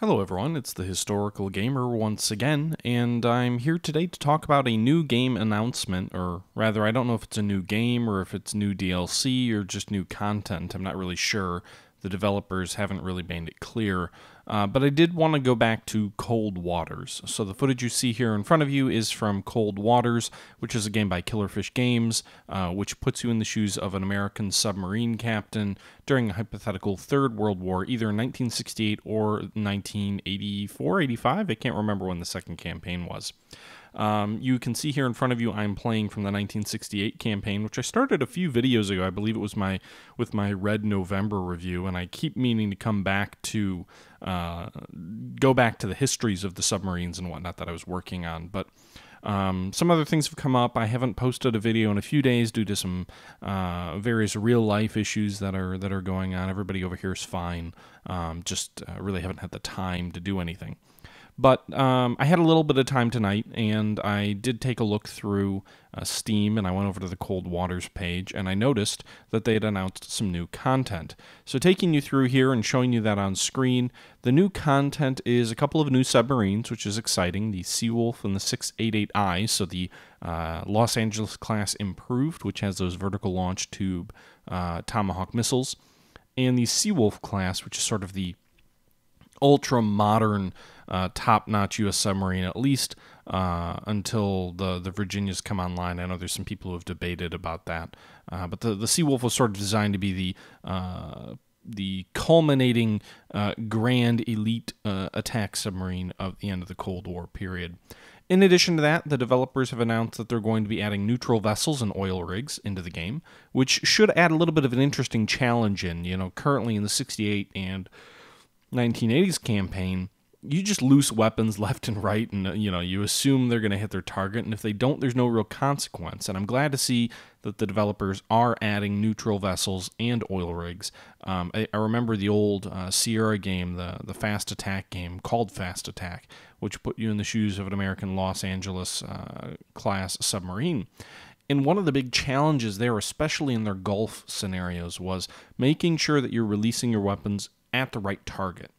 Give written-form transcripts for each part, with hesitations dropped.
Hello everyone, it's the Historical Gamer once again, and I'm here today to talk about a new game announcement, or rather, I don't know if it's a new game or if it's new DLC or just new content. I'm not really sure. The developers haven't really made it clear, but I did want to go back to Cold Waters. So the footage you see here in front of you is from Cold Waters, which is a game by Killerfish Games, which puts you in the shoes of an American submarine captain during a hypothetical Third World War, either in 1968 or 1984, 85. I can't remember when the second campaign was. You can see here in front of you I'm playing from the 1968 campaign, which I started a few videos ago. I believe it was with my Red November review, and I keep meaning to come back to go back to the histories of the submarines and whatnot that I was working on. But some other things have come up. I haven't posted a video in a few days due to some various real-life issues that are going on. Everybody over here is fine. Just really haven't had the time to do anything. But I had a little bit of time tonight, and I did take a look through Steam, and I went over to the Cold Waters page, and I noticed that they had announced some new content. So taking you through here and showing you that on screen, the new content is a couple of new submarines, which is exciting, the Seawolf and the 688I, so the Los Angeles class improved, which has those vertical launch tube Tomahawk missiles, and the Seawolf class, which is sort of the ultra-modern, top-notch U.S. submarine, at least until the Virginias come online. I know there's some people who have debated about that. But the Seawolf was sort of designed to be the culminating grand elite attack submarine of the end of the Cold War period. In addition to that, the developers have announced that they're going to be adding neutral vessels and oil rigs into the game, which should add a little bit of an interesting challenge in. You know, currently in the 68 and 1980s campaign, you just loose weapons left and right, and you assume they're going to hit their target, and if they don't, there's no real consequence. And I'm glad to see that the developers are adding neutral vessels and oil rigs. I remember the old Sierra game, the Fast Attack game, called Fast Attack, which put you in the shoes of an American Los Angeles class submarine. And one of the big challenges there, especially in their Gulf scenarios, was making sure that you're releasing your weapons at the right target.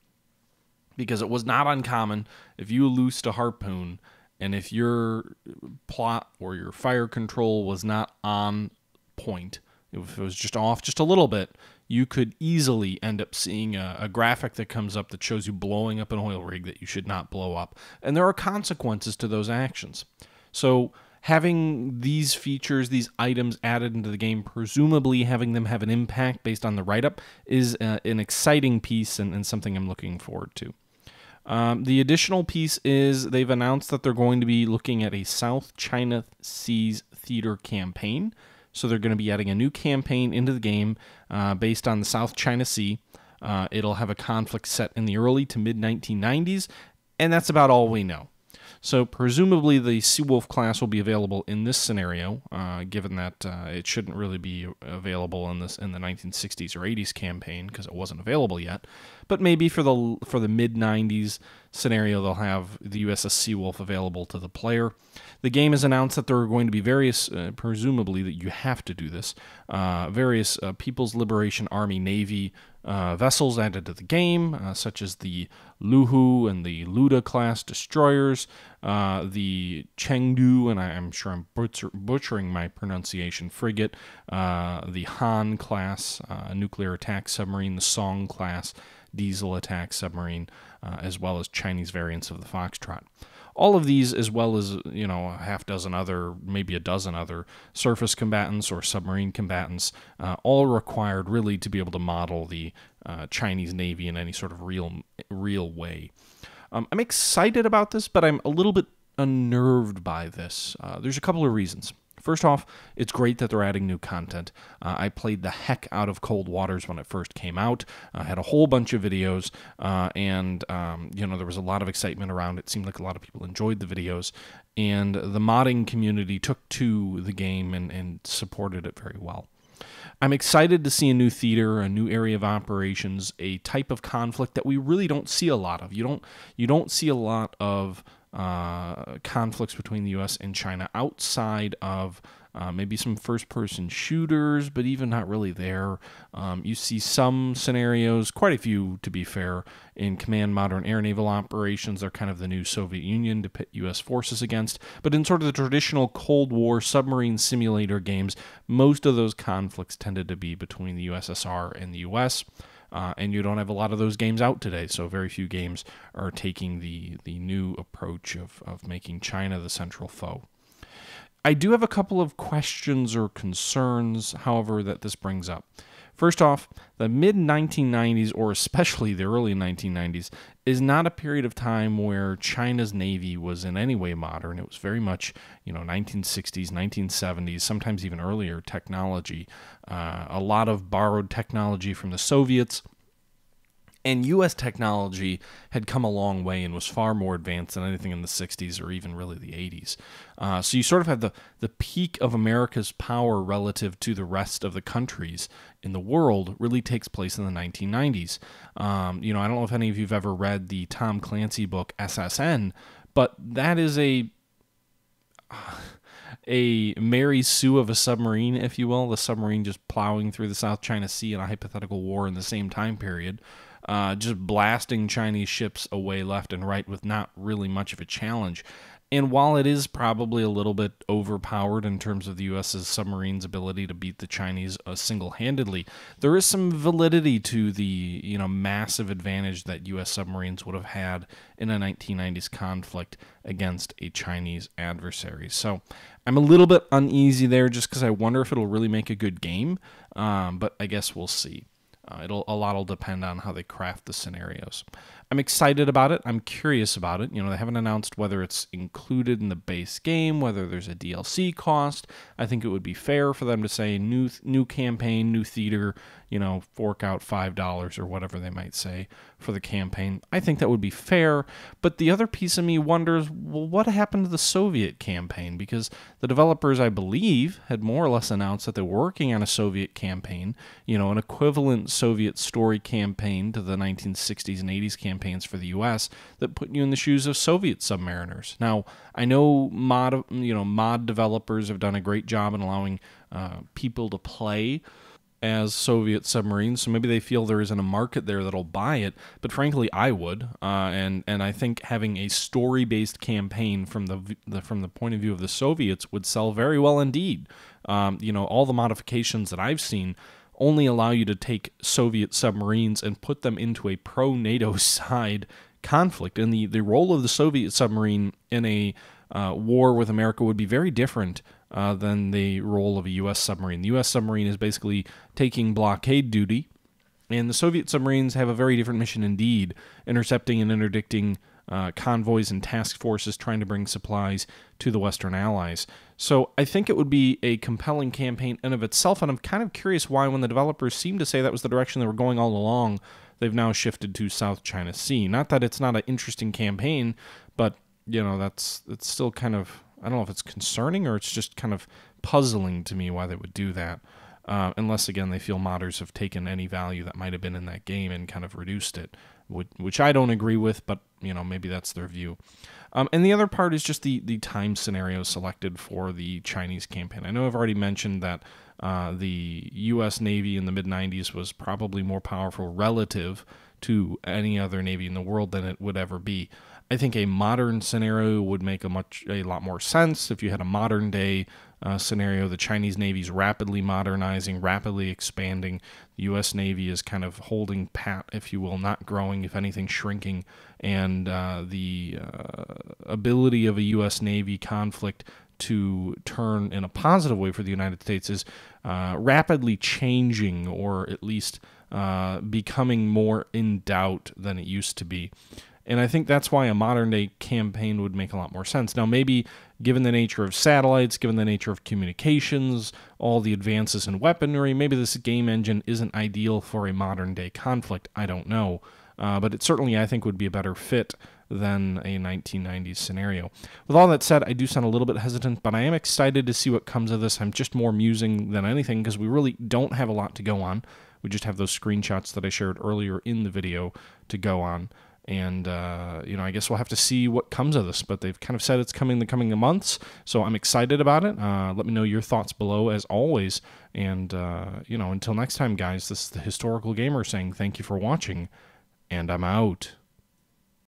Because it was not uncommon if you loosed a harpoon and if your plot or your fire control was not on point, if it was just off just a little bit, you could easily end up seeing a graphic that comes up that shows you blowing up an oil rig that you should not blow up. And there are consequences to those actions. So having these features, these items added into the game, presumably having them have an impact based on the write-up, is an exciting piece and something I'm looking forward to. The additional piece is they've announced that they're going to be looking at a South China Seas theater campaign. So they're going to be adding a new campaign into the game based on the South China Sea. It'll have a conflict set in the early to mid-1990s, and that's about all we know. So presumably the Seawolf class will be available in this scenario, given that it shouldn't really be available in the 1960s or 80s campaign because it wasn't available yet. But maybe for the mid-90s scenario, they'll have the USS Seawolf available to the player. The game has announced that there are going to be various, presumably that you have to do this, various People's Liberation Army Navy vessels added to the game, such as the Luhu and the Luda class destroyers, the Chengdu, and I'm sure I'm butchering my pronunciation, frigate, the Han class nuclear attack submarine, the Song class diesel attack submarine, as well as Chinese variants of the Foxtrot. All of these, as well as, a half dozen other, maybe a dozen other surface combatants or submarine combatants, all required really to be able to model the Chinese Navy in any sort of real way. I'm excited about this, but I'm a little bit unnerved by this. There's a couple of reasons. First off, it's great that they're adding new content. I played the heck out of Cold Waters when it first came out. I had a whole bunch of videos, and there was a lot of excitement around it. It seemed like a lot of people enjoyed the videos, and the modding community took to the game and supported it very well. I'm excited to see a new theater, a new area of operations, a type of conflict that we really don't see a lot of. You don't see a lot of conflicts between the U.S. and China outside of maybe some first-person shooters, but even not really there. You see some scenarios, quite a few to be fair, in command modern air naval operations. They're kind of the new Soviet Union to pit U.S. forces against. But in sort of the traditional Cold War submarine simulator games, most of those conflicts tended to be between the USSR and the U.S., and you don't have a lot of those games out today, so very few games are taking the new approach of making China the central foe. I do have a couple of questions or concerns, however, that this brings up. First off, the mid-1990s, or especially the early 1990s, is not a period of time where China's Navy was in any way modern. It was very much, 1960s, 1970s, sometimes even earlier technology. A lot of borrowed technology from the Soviets. And U.S. technology had come a long way and was far more advanced than anything in the 60s or even really the 80s. So you sort of had the peak of America's power relative to the rest of the countries in the world really takes place in the 1990s. I don't know if any of you have ever read the Tom Clancy book SSN, but that is a Mary Sue of a submarine, if you will, the submarine just plowing through the South China Sea in a hypothetical war in the same time period. Just blasting Chinese ships away left and right with not really much of a challenge. And while it is probably a little bit overpowered in terms of the U.S.'s submarine's ability to beat the Chinese single-handedly, there is some validity to the massive advantage that U.S. submarines would have had in a 1990s conflict against a Chinese adversary. So I'm a little bit uneasy there just because I wonder if it'll really make a good game, but I guess we'll see. A lot will depend on how they craft the scenarios. I'm excited about it. I'm curious about it. They haven't announced whether it's included in the base game, whether there's a DLC cost. I think it would be fair for them to say new campaign, new theater, fork out $5 or whatever they might say for the campaign. I think that would be fair. But the other piece of me wonders, well, what happened to the Soviet campaign? Because the developers, I believe, had more or less announced that they were working on a Soviet campaign, an equivalent Soviet story campaign to the 1960s and 80s campaigns for the U.S. that put you in the shoes of Soviet submariners. Now, I know mod developers have done a great job in allowing people to play as Soviet submarines, so maybe they feel there isn't a market there that'll buy it, but frankly, I would, and I think having a story-based campaign from the point of view of the Soviets would sell very well indeed. All the modifications that I've seen only allow you to take Soviet submarines and put them into a pro-NATO side conflict, and the role of the Soviet submarine in a war with America would be very different than the role of a U.S. submarine. The U.S. submarine is basically taking blockade duty, and the Soviet submarines have a very different mission indeed, intercepting and interdicting convoys and task forces trying to bring supplies to the Western Allies. So I think it would be a compelling campaign in of itself, and I'm kind of curious why, when the developers seem to say that was the direction they were going all along, they've now shifted to South China Sea. Not that it's not an interesting campaign, but it's still kind of, I don't know if it's concerning or it's just kind of puzzling to me why they would do that. Unless, again, they feel modders have taken any value that might have been in that game and kind of reduced it, which I don't agree with, but, maybe that's their view. And the other part is just the time scenario selected for the Chinese campaign. I know I've already mentioned that the U.S. Navy in the mid-90s was probably more powerful relative to any other Navy in the world than it would ever be. I think a modern scenario would make a lot more sense if you had a modern day scenario. The Chinese Navy is rapidly modernizing, rapidly expanding. The U.S. Navy is kind of holding pat, if you will, not growing, if anything, shrinking. And the ability of a U.S. Navy conflict to turn in a positive way for the United States is rapidly changing, or at least becoming more in doubt than it used to be. And I think that's why a modern-day campaign would make a lot more sense. Now, maybe given the nature of satellites, given the nature of communications, all the advances in weaponry, maybe this game engine isn't ideal for a modern-day conflict. I don't know. But it certainly, I think, would be a better fit than a 1990s scenario. With all that said, I do sound a little bit hesitant, but I am excited to see what comes of this. I'm just more musing than anything because we really don't have a lot to go on. We just have those screenshots that I shared earlier in the video to go on. And, I guess we'll have to see what comes of this, but they've kind of said it's coming in the coming months, so I'm excited about it. Let me know your thoughts below, as always. And, until next time, guys, this is the Historical Gamer saying thank you for watching, and I'm out.